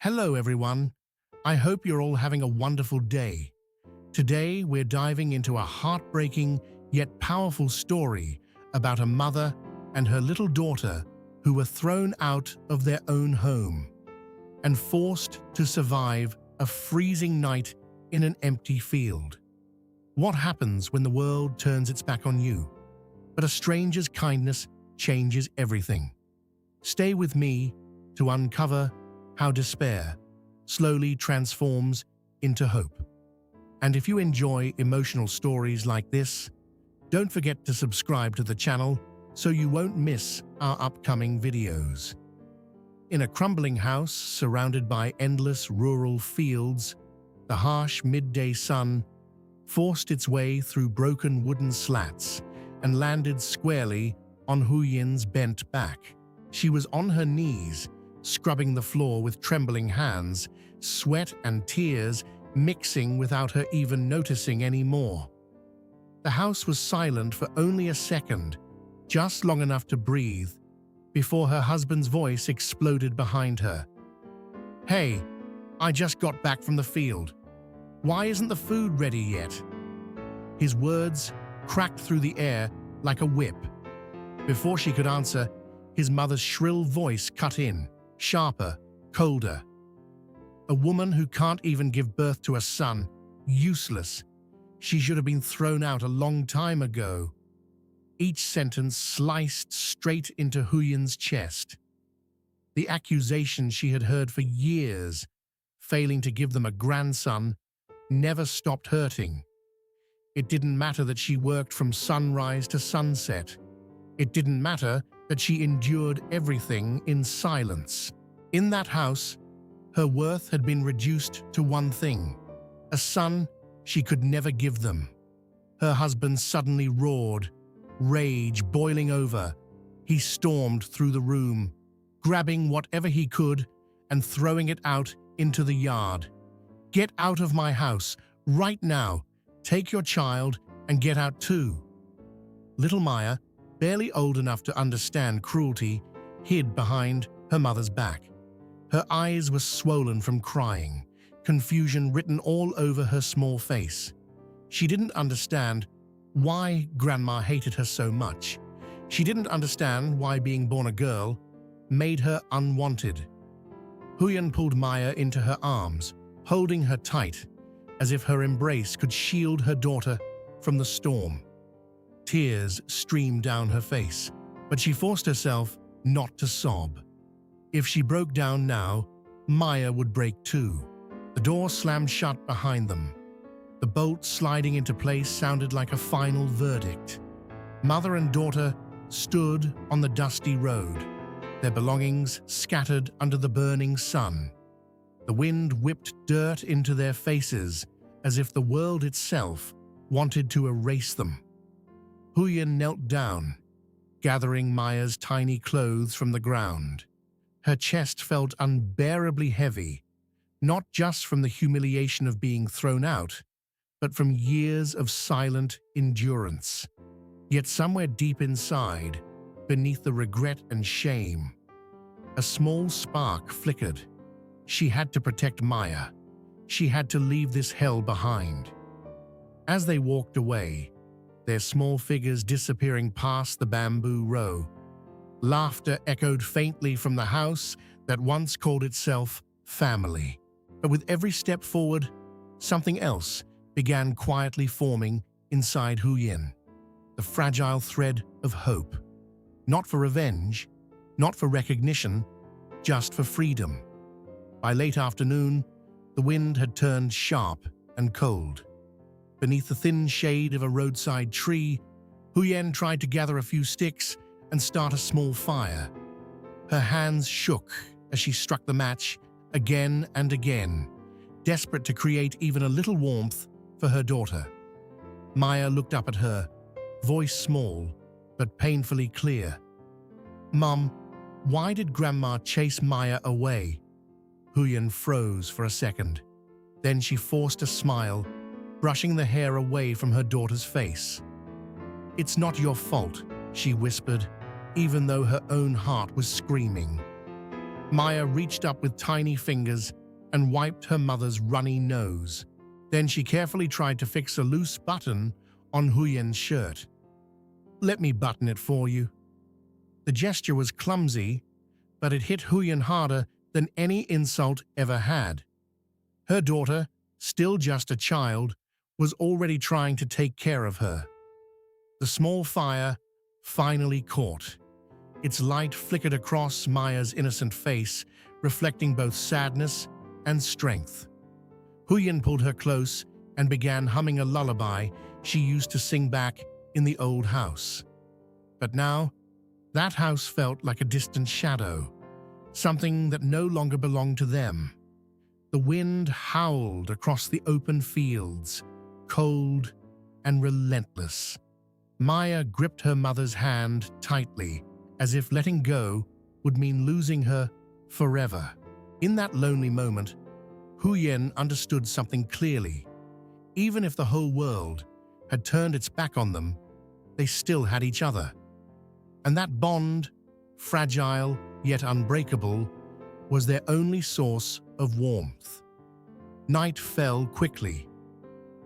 Hello, everyone. I hope you're all having a wonderful day. Today, we're diving into a heartbreaking yet powerful story about a mother and her little daughter who were thrown out of their own home and forced to survive a freezing night in an empty field. What happens when the world turns its back on you, but a stranger's kindness changes everything? Stay with me to uncover how despair slowly transforms into hope. And if you enjoy emotional stories like this, don't forget to subscribe to the channel so you won't miss our upcoming videos. In a crumbling house surrounded by endless rural fields, the harsh midday sun forced its way through broken wooden slats and landed squarely on Huyin's bent back. She was on her knees, scrubbing the floor with trembling hands, sweat and tears mixing without her even noticing any more. The house was silent for only a second, just long enough to breathe, before her husband's voice exploded behind her. "Hey, I just got back from the field. Why isn't the food ready yet?" His words cracked through the air like a whip. Before she could answer, his mother's shrill voice cut in, sharper, colder. "A woman who can't even give birth to a son, useless. She should have been thrown out a long time ago." Each sentence sliced straight into Huyin's chest. The accusation she had heard for years, failing to give them a grandson, never stopped hurting. It didn't matter that she worked from sunrise to sunset. It didn't matter that she endured everything in silence. In that house, her worth had been reduced to one thing: a son she could never give them. Her husband suddenly roared, rage boiling over. He stormed through the room, grabbing whatever he could and throwing it out into the yard. "Get out of my house, right now. Take your child and get out too." Little Maya, barely old enough to understand cruelty, hid behind her mother's back. Her eyes were swollen from crying, confusion written all over her small face. She didn't understand why Grandma hated her so much. She didn't understand why being born a girl made her unwanted. Huyan pulled Maya into her arms, holding her tight, as if her embrace could shield her daughter from the storm. Tears streamed down her face, but she forced herself not to sob. If she broke down now, Maya would break too. The door slammed shut behind them. The bolt sliding into place sounded like a final verdict. Mother and daughter stood on the dusty road, their belongings scattered under the burning sun. The wind whipped dirt into their faces as if the world itself wanted to erase them. Huyan knelt down, gathering Maya's tiny clothes from the ground. Her chest felt unbearably heavy, not just from the humiliation of being thrown out, but from years of silent endurance. Yet somewhere deep inside, beneath the regret and shame, a small spark flickered. She had to protect Maya. She had to leave this hell behind. As they walked away, their small figures disappearing past the bamboo row, laughter echoed faintly from the house that once called itself family. But with every step forward, something else began quietly forming inside Huyin, the fragile thread of hope. Not for revenge, not for recognition, just for freedom. By late afternoon, the wind had turned sharp and cold. Beneath the thin shade of a roadside tree, Huyen tried to gather a few sticks and start a small fire. Her hands shook as she struck the match again and again, desperate to create even a little warmth for her daughter. Maya looked up at her, voice small but painfully clear. "Mom, why did Grandma chase Maya away?" Huyan froze for a second. Then she forced a smile, brushing the hair away from her daughter's face. "It's not your fault," she whispered, even though her own heart was screaming. Maya reached up with tiny fingers and wiped her mother's runny nose. Then she carefully tried to fix a loose button on Huyen's shirt. "Let me button it for you." The gesture was clumsy, but it hit Huyen harder than any insult ever had. Her daughter, still just a child, was already trying to take care of her. The small fire finally caught. Its light flickered across Maya's innocent face, reflecting both sadness and strength. Huyen pulled her close and began humming a lullaby she used to sing back in the old house. But now, that house felt like a distant shadow, something that no longer belonged to them. The wind howled across the open fields, cold and relentless. Maya gripped her mother's hand tightly, as if letting go would mean losing her forever. In that lonely moment, Huyen understood something clearly. Even if the whole world had turned its back on them, they still had each other. And that bond, fragile yet unbreakable, was their only source of warmth. Night fell quickly.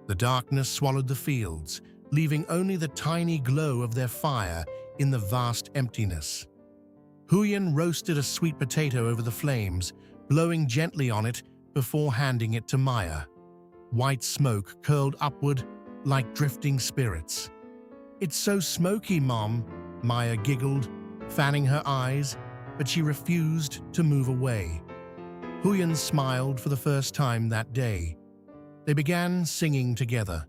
The darkness swallowed the fields, leaving only the tiny glow of their fire in the vast emptiness. Huyen roasted a sweet potato over the flames, blowing gently on it before handing it to Maya. White smoke curled upward like drifting spirits. "It's so smoky, Mom," Maya giggled, fanning her eyes, but she refused to move away. Huyen smiled for the first time that day. They began singing together,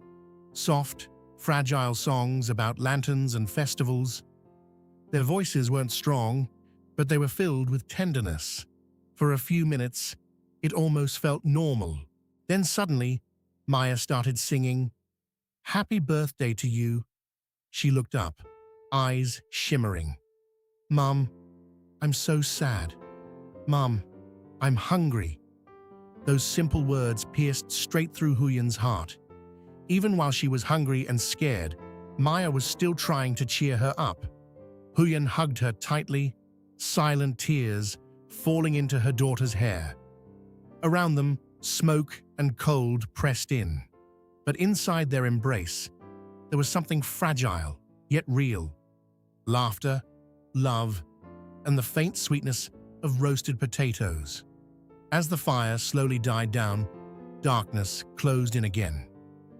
soft, fragile songs about lanterns and festivals. Their voices weren't strong, but they were filled with tenderness. For a few minutes, it almost felt normal. Then suddenly, Maya started singing, "Happy birthday to you." She looked up, eyes shimmering. "Mom, I'm so sad. Mom, I'm hungry." Those simple words pierced straight through Huyen's heart. Even while she was hungry and scared, Maya was still trying to cheer her up. Huyen hugged her tightly, silent tears falling into her daughter's hair. Around them, smoke and cold pressed in. But inside their embrace, there was something fragile, yet real. Laughter, love, and the faint sweetness of roasted potatoes. As the fire slowly died down, darkness closed in again.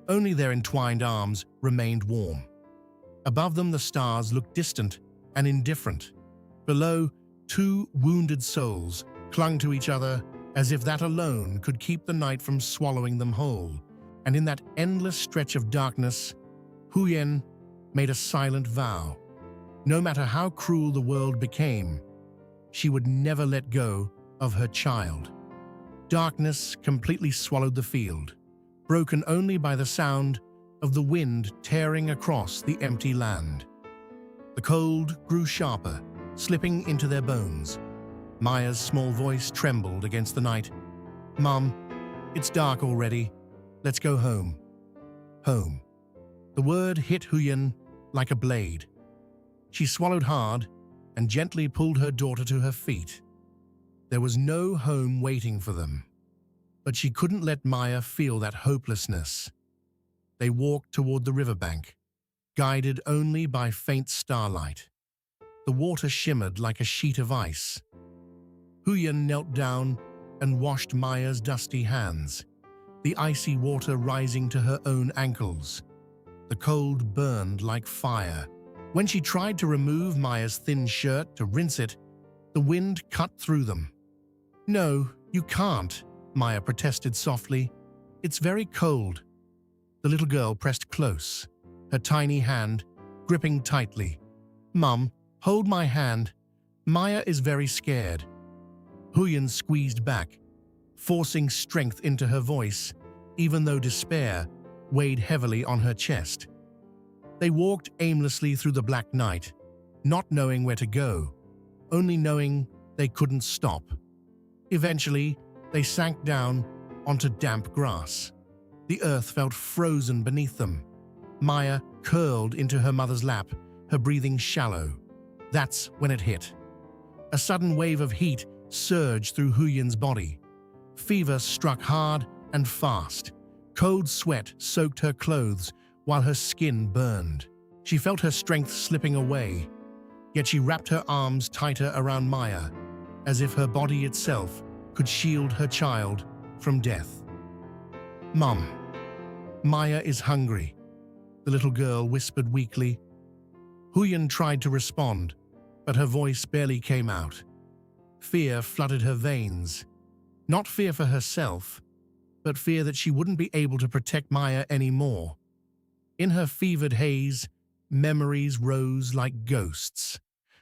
Only their entwined arms remained warm. Above them, the stars looked distant and indifferent. Below, two wounded souls clung to each other as if that alone could keep the night from swallowing them whole. And in that endless stretch of darkness, Huyen made a silent vow. No matter how cruel the world became, she would never let go of her child. Darkness completely swallowed the field, broken only by the sound of the wind tearing across the empty land. The cold grew sharper, slipping into their bones. Maya's small voice trembled against the night. "Mom, it's dark already. Let's go home." Home. The word hit Huyen like a blade. She swallowed hard and gently pulled her daughter to her feet. There was no home waiting for them. But she couldn't let Maya feel that hopelessness. They walked toward the riverbank, guided only by faint starlight. The water shimmered like a sheet of ice. Huyen knelt down and washed Maya's dusty hands, the icy water rising to her own ankles. The cold burned like fire. When she tried to remove Maya's thin shirt to rinse it, the wind cut through them. "No, you can't," Maya protested softly. "It's very cold." The little girl pressed close, her tiny hand gripping tightly. "Mum, hold my hand. Maya is very scared." Huyen squeezed back, forcing strength into her voice, even though despair weighed heavily on her chest. They walked aimlessly through the black night, not knowing where to go, only knowing they couldn't stop. Eventually, they sank down onto damp grass. The earth felt frozen beneath them. Maya curled into her mother's lap, her breathing shallow. That's when it hit. A sudden wave of heat surged through Huyen's body. Fever struck hard and fast. Cold sweat soaked her clothes while her skin burned. She felt her strength slipping away, yet she wrapped her arms tighter around Maya, as if her body itself could shield her child from death. "Mom, Maya is hungry," the little girl whispered weakly. Huyen tried to respond, but her voice barely came out. Fear flooded her veins. Not fear for herself, but fear that she wouldn't be able to protect Maya anymore. In her fevered haze, memories rose like ghosts.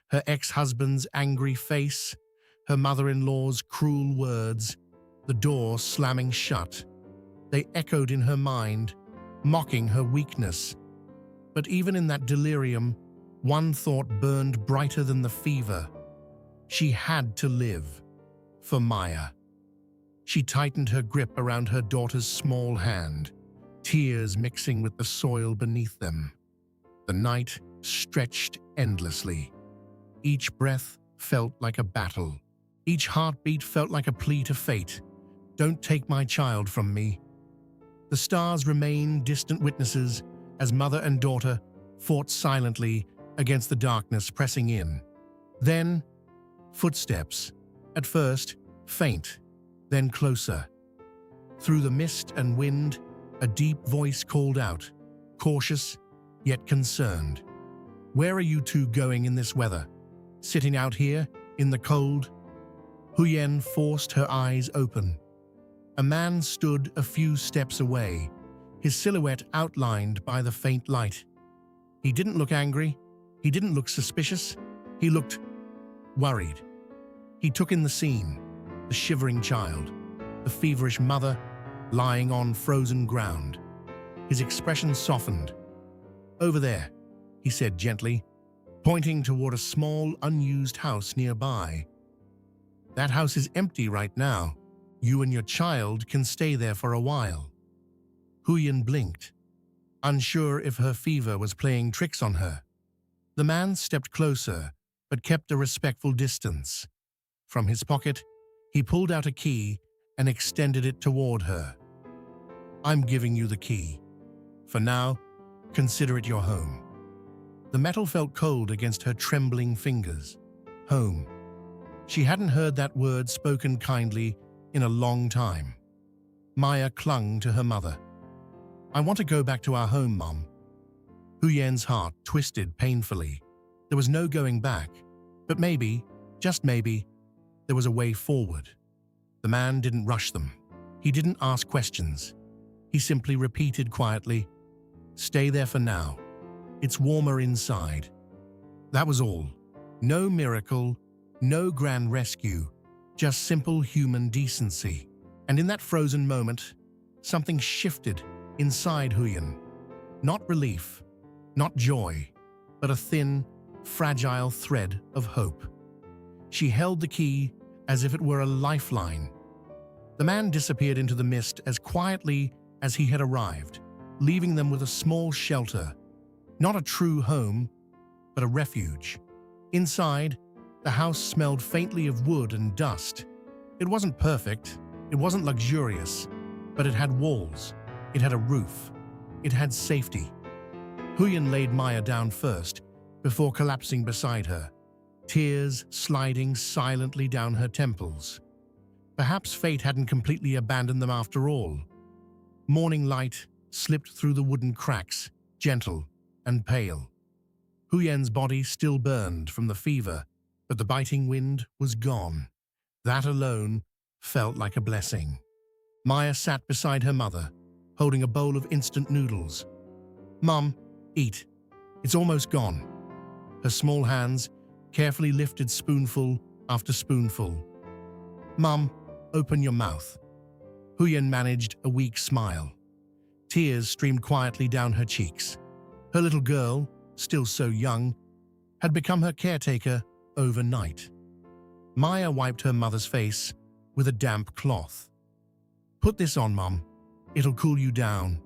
Her ex-husband's angry face, her mother-in-law's cruel words, the door slamming shut. They echoed in her mind, mocking her weakness. But even in that delirium, one thought burned brighter than the fever. She had to live. For Maya. She tightened her grip around her daughter's small hand, tears mixing with the soil beneath them. The night stretched endlessly. Each breath felt like a battle. Each heartbeat felt like a plea to fate. "Don't take my child from me." The stars remained distant witnesses as mother and daughter fought silently against the darkness pressing in. Then, footsteps, at first faint, then closer. Through the mist and wind, a deep voice called out, cautious yet concerned. "Where are you two going in this weather? Sitting out here, in the cold?" Huyen forced her eyes open. A man stood a few steps away, his silhouette outlined by the faint light. He didn't look angry, he didn't look suspicious, he looked worried. He took in the scene, the shivering child, the feverish mother lying on frozen ground. His expression softened. "Over there," he said gently, pointing toward a small, unused house nearby. "That house is empty right now. You and your child can stay there for a while." Huyen blinked, unsure if her fever was playing tricks on her. The man stepped closer, but kept a respectful distance. From his pocket, he pulled out a key and extended it toward her. "I'm giving you the key. For now, consider it your home." The metal felt cold against her trembling fingers. Home. She hadn't heard that word spoken kindly in a long time. Maya clung to her mother. "I want to go back to our home, Mom." Huyen's heart twisted painfully. There was no going back, but maybe, just maybe, there was a way forward. The man didn't rush them. He didn't ask questions. He simply repeated quietly, "Stay there for now. It's warmer inside." That was all. No miracle, no grand rescue, just simple human decency. And in that frozen moment, something shifted inside Huyen. Not relief, not joy, but a thin, fragile thread of hope. She held the key as if it were a lifeline. The man disappeared into the mist as quietly as he had arrived, leaving them with a small shelter. Not a true home, but a refuge. Inside, the house smelled faintly of wood and dust. It wasn't perfect, it wasn't luxurious, but it had walls, it had a roof, it had safety. Huyen laid Maya down first, before collapsing beside her, tears sliding silently down her temples. Perhaps fate hadn't completely abandoned them after all. Morning light slipped through the wooden cracks, gentle and pale. Huyen's body still burned from the fever, but the biting wind was gone. That alone felt like a blessing. Maya sat beside her mother, holding a bowl of instant noodles. "Mom, eat. It's almost gone." Her small hands carefully lifted spoonful after spoonful. "Mom, open your mouth." Huyen managed a weak smile. Tears streamed quietly down her cheeks. Her little girl, still so young, had become her caretaker overnight. Maya wiped her mother's face with a damp cloth. "Put this on, Mom. It'll cool you down."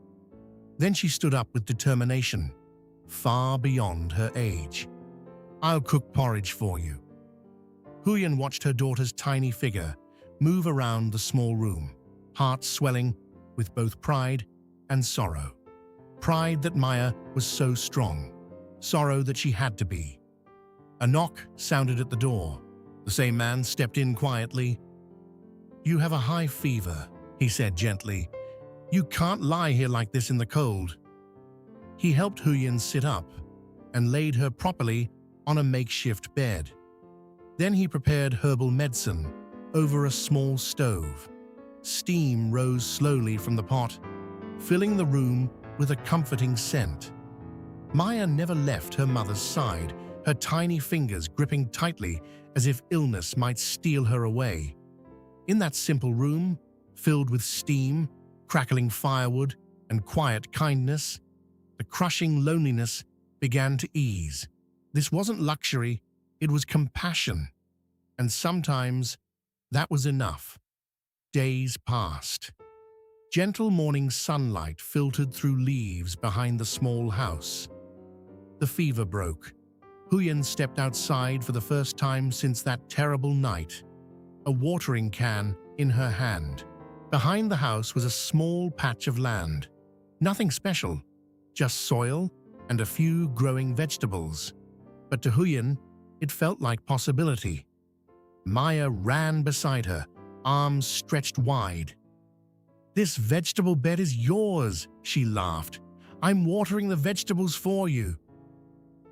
Then she stood up with determination, far beyond her age. "I'll cook porridge for you." Huyen watched her daughter's tiny figure move around the small room, heart swelling with both pride and sorrow. Pride that Maya was so strong, sorrow that she had to be. A knock sounded at the door. The same man stepped in quietly. "You have a high fever," he said gently. "You can't lie here like this in the cold." He helped Huyen sit up and laid her properly on a makeshift bed. Then he prepared herbal medicine over a small stove. Steam rose slowly from the pot, filling the room with a comforting scent. Maya never left her mother's side, her tiny fingers gripping tightly as if illness might steal her away. In that simple room, filled with steam, crackling firewood, and quiet kindness, the crushing loneliness began to ease. This wasn't luxury, it was compassion. And sometimes that was enough. Days passed. Gentle morning sunlight filtered through leaves behind the small house. The fever broke. Huyen stepped outside for the first time since that terrible night, a watering can in her hand. Behind the house was a small patch of land. Nothing special, just soil and a few growing vegetables. But to Huyen, it felt like possibility. Maya ran beside her, arms stretched wide. "This vegetable bed is yours," she laughed. "I'm watering the vegetables for you."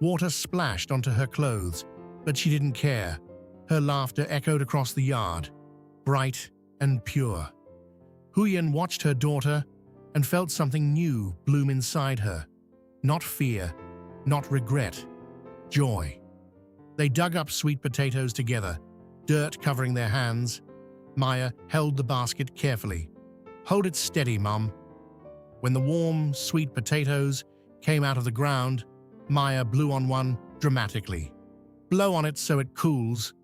Water splashed onto her clothes, but she didn't care. Her laughter echoed across the yard, bright and pure. Huyen watched her daughter and felt something new bloom inside her. Not fear, not regret, joy. They dug up sweet potatoes together, dirt covering their hands. Maya held the basket carefully. "Hold it steady, Mum." When the warm, sweet potatoes came out of the ground, Maya blew on one dramatically. "Blow on it so it cools."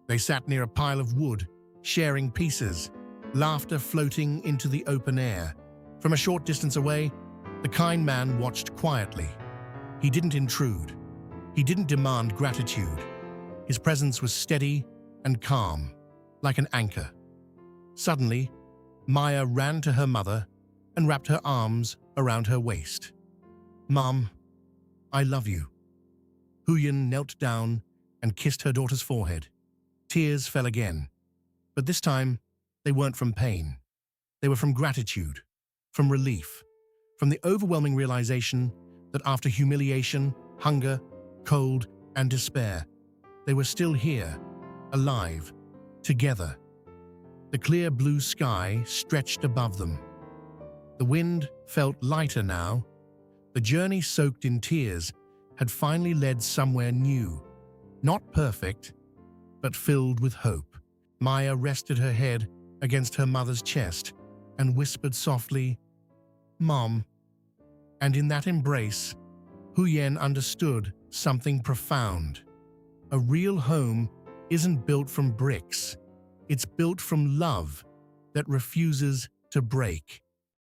They sat near a pile of wood, sharing pieces, laughter floating into the open air. From a short distance away, the kind man watched quietly. He didn't intrude. He didn't demand gratitude. His presence was steady and calm, like an anchor. Suddenly, Maya ran to her mother and wrapped her arms around her waist. "Mom, I love you." Huyen knelt down and kissed her daughter's forehead. Tears fell again, but this time they weren't from pain. They were from gratitude, from relief, from the overwhelming realization that after humiliation, hunger, cold, and despair, they were still here, alive, together. The clear blue sky stretched above them. The wind felt lighter now. The journey soaked in tears had finally led somewhere new. Not perfect, but filled with hope. Maya rested her head against her mother's chest and whispered softly, "Mom." And in that embrace, Huyen understood something profound. A real home isn't built from bricks. It's built from love that refuses to break.